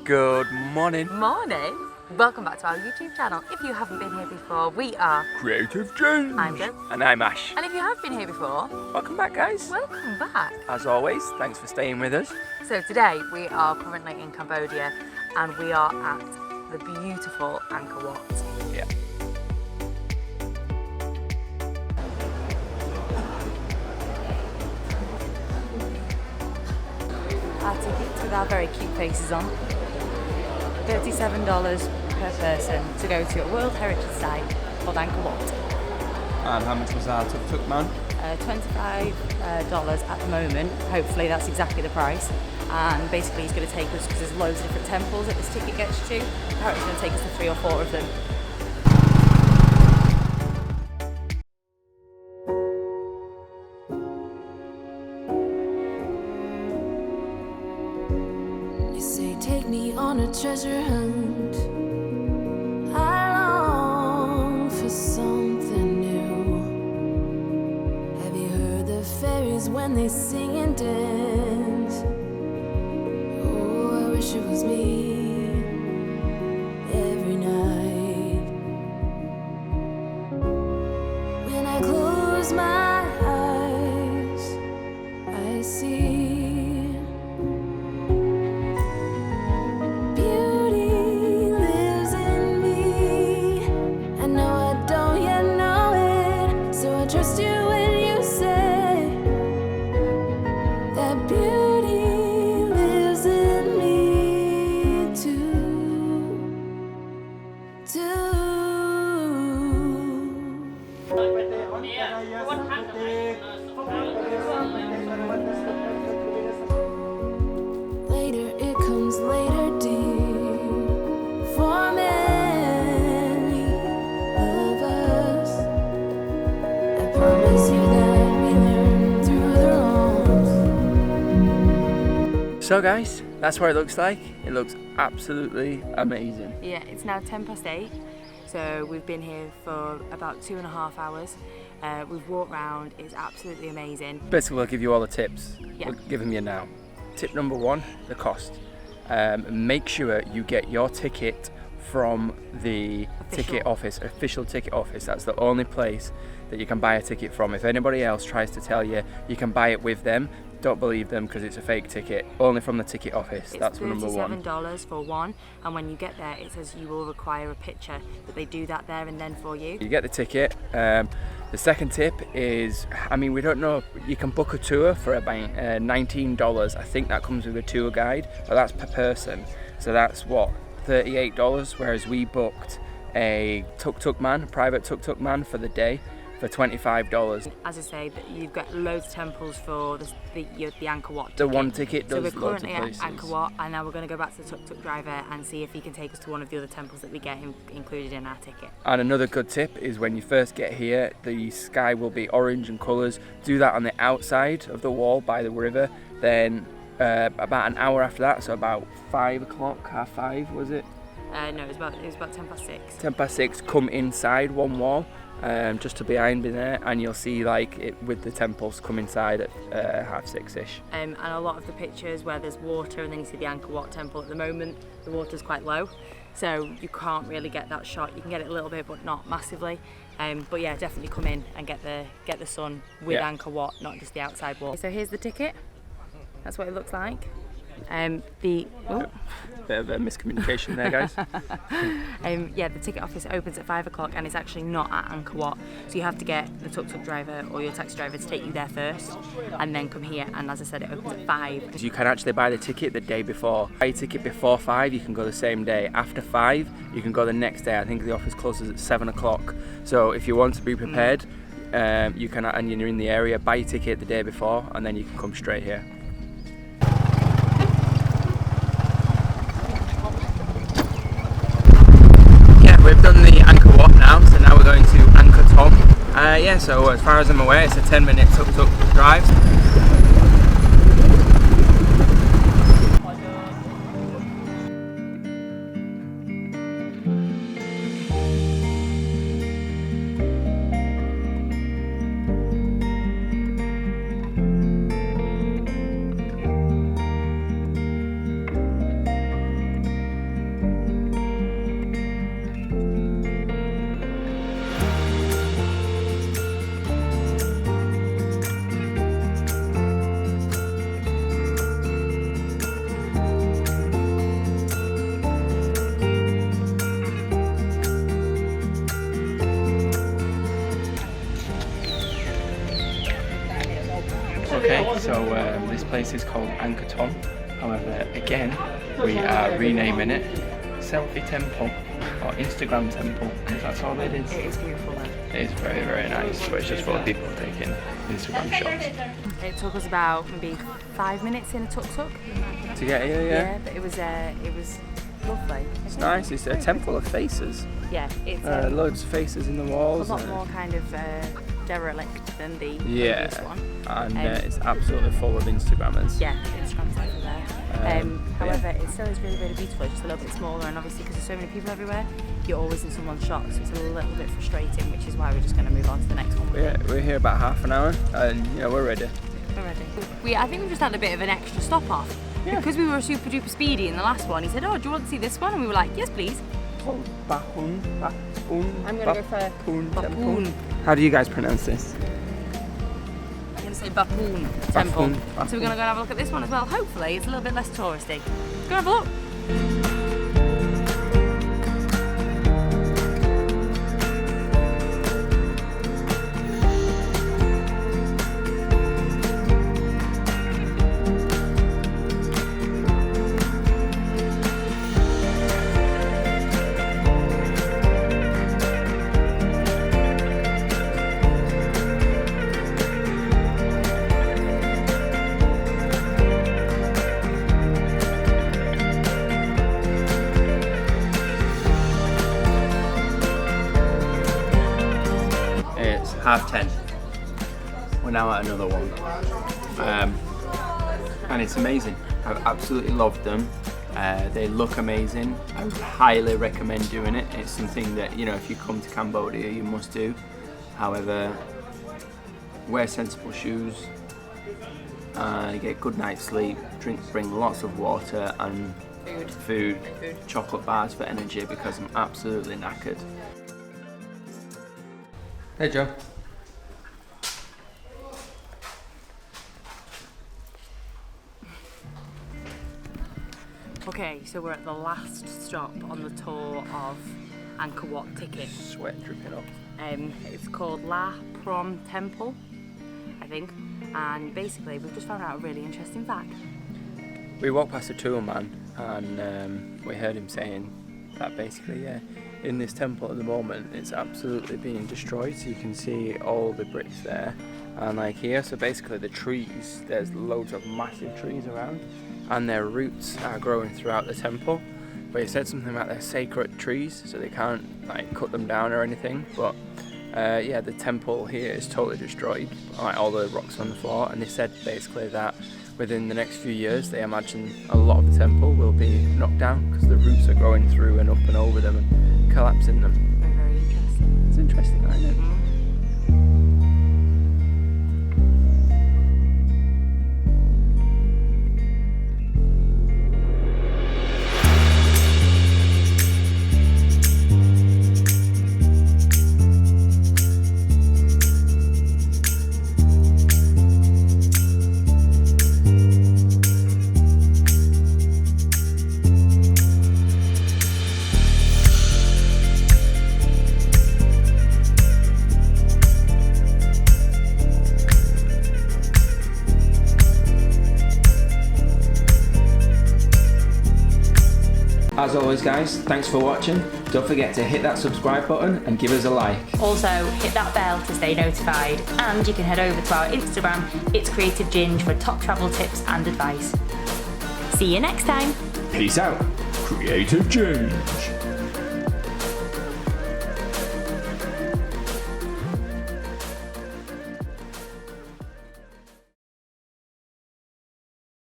Good morning. Morning. Welcome back to our YouTube channel. If you haven't been here before, we are Creative Ginge. I'm Jo. And I'm Ash. And if you have been here before, Welcome back, guys. welcome back. As always, thanks for staying with us. So today we are currently in Cambodia and we are at the beautiful Angkor Wat. Yeah. Our tickets with our very cute faces on. $37 per person to go to a World Heritage Site called Angkor Wat. And how much was our tuk-tuk man? $25 at the moment. Hopefully that's exactly the price. And basically he's going to take us, because there's loads of different temples that this ticket gets you to. Apparently he's going to take us to 3 or 4 of them. You say take me on a treasure hunt. I long for something new. Have you heard the fairies when they sing and dance? Oh, I wish it was me every night. When I close my eyes, I see beauty lives in me. I know I don't yet know it, so I trust you when you say that beauty lives in me too. Later it comes later, dear, for many of us. I promise you that we learn through the wrongs. So guys, that's what it looks like. It looks absolutely amazing. Yeah, it's now 8:10, so we've been here for about 2.5 hours. We've walked around, it's absolutely amazing. Basically, we'll give you all the tips. Yeah. We'll give them you now. Tip number 1, the cost. Make sure you get your ticket from the ticket office, official ticket office. That's the only place that you can buy a ticket from. If anybody else tries to tell you you can buy it with them, don't believe them, because it's a fake ticket. Only from the ticket office. That's number 1. It's $37 for one, and when you get there it says you will require a picture, but they do that there and then for you. You get the ticket. The second tip is, I mean, we don't know, you can book a tour for about $19. I think that comes with a tour guide, but that's per person. So that's what, $38, whereas we booked a tuk-tuk man, a private tuk-tuk man for the day for $25. As I say, you've got loads of temples for the Angkor Wat. The one ticket So does we're loads of currently at places. Angkor Wat, and now we're going to go back to the tuk-tuk driver and see if he can take us to one of the other temples that we get included in our ticket. And another good tip is when you first get here, the sky will be orange in colours. Do that on the outside of the wall by the river. Then about an hour after that, so about 5 o'clock, 5:30 was it? No, it was about 6:10. 6:10, come inside one wall, just to behind me there, and you'll see like it with the temples come inside at 6:30ish. And a lot of the pictures where there's water and then you see the Angkor Wat temple, at the moment the water's quite low, so you can't really get that shot. You can get it a little bit, but not massively. But yeah, definitely come in and get the sun with Angkor Wat, not just the outside wall. So here's the ticket. That's what it looks like. Bit of a miscommunication there, guys. Yeah, the ticket office opens at 5 o'clock and it's actually not at Angkor Wat, so you have to get the tuk-tuk driver or your taxi driver to take you there first and then come here, and as I said, it opens at 5. You can actually buy the ticket the day before. Buy your ticket before 5, you can go the same day. After 5, you can go the next day. I think the office closes at 7 o'clock. So if you want to be prepared, you can, and you're in the area, buy your ticket the day before and then you can come straight here. We've done the Angkor Wat now, so now we're going to Angkor Thom. Yeah, so as far as I'm aware, it's a 10-minute tuk-tuk drive. Okay, so this place is called Angkor Wat. However, again, we are renaming it Selfie Temple or Instagram Temple, because that's all it is. It is beautiful though. It is very, very nice, but it's just full of people taking Instagram shots. It took us about maybe 5 minutes in a tuk-tuk. To get here, Yeah, but it was lovely. It's nice. It's a temple of faces. Yeah, it's loads of faces in the walls. a lot more kind of derelict than the Yeah, previous one. and it's absolutely full of Instagrammers. Yeah, Instagram's everywhere. However, it still is really, really beautiful. It's just a little bit smaller, and obviously because there's so many people everywhere, you're always in someone's shot, so it's a little bit frustrating, which is why we're just going to move on to the next one. We're here about half an hour, and we're ready. We're ready. I think we just had a bit of an extra stop off. Yeah. Because we were super duper speedy in the last one, he said, "Oh, do you want to see this one?" And we were like, "Yes, please." Bapun I'm going to go for Temple. Bapun. How do you guys pronounce this? I'm going to say Bapun Temple. Bapun. So we're going to go and have a look at this one as well. Hopefully, it's a little bit less touristy. Let's go and have a look. It's 10:30. We're now at another one. And it's amazing. I've absolutely loved them. They look amazing. I would highly recommend doing it. It's something that, if you come to Cambodia, you must do. However, wear sensible shoes, get good night's sleep, bring lots of water and food, chocolate bars for energy, because I'm absolutely knackered. Hey Joe. Okay, so we're at the last stop on the tour of Angkor Wat ticket. Sweat dripping up. It's called La Prom Temple, I think, and basically we've just found out a really interesting fact. We walked past a tour man, and we heard him saying that basically, in this temple at the moment, it's absolutely being destroyed. So you can see all the bricks there, and like here, so basically the trees, there's loads of massive trees around, and their roots are growing throughout the temple. But he said something about they're sacred trees, so they can't cut them down or anything. But the temple here is totally destroyed, all the rocks on the floor. And they said basically that within the next few years, they imagine a lot of the temple will be knocked down because the roots are growing through and up and over them and collapsing them. Very, very interesting. It's interesting, I know. As always guys, thanks for watching. Don't forget to hit that subscribe button and give us a like. Also, hit that bell to stay notified, and you can head over to our Instagram, It's Creative Ginge, for top travel tips and advice. See you next time. Peace out, Creative Ginge.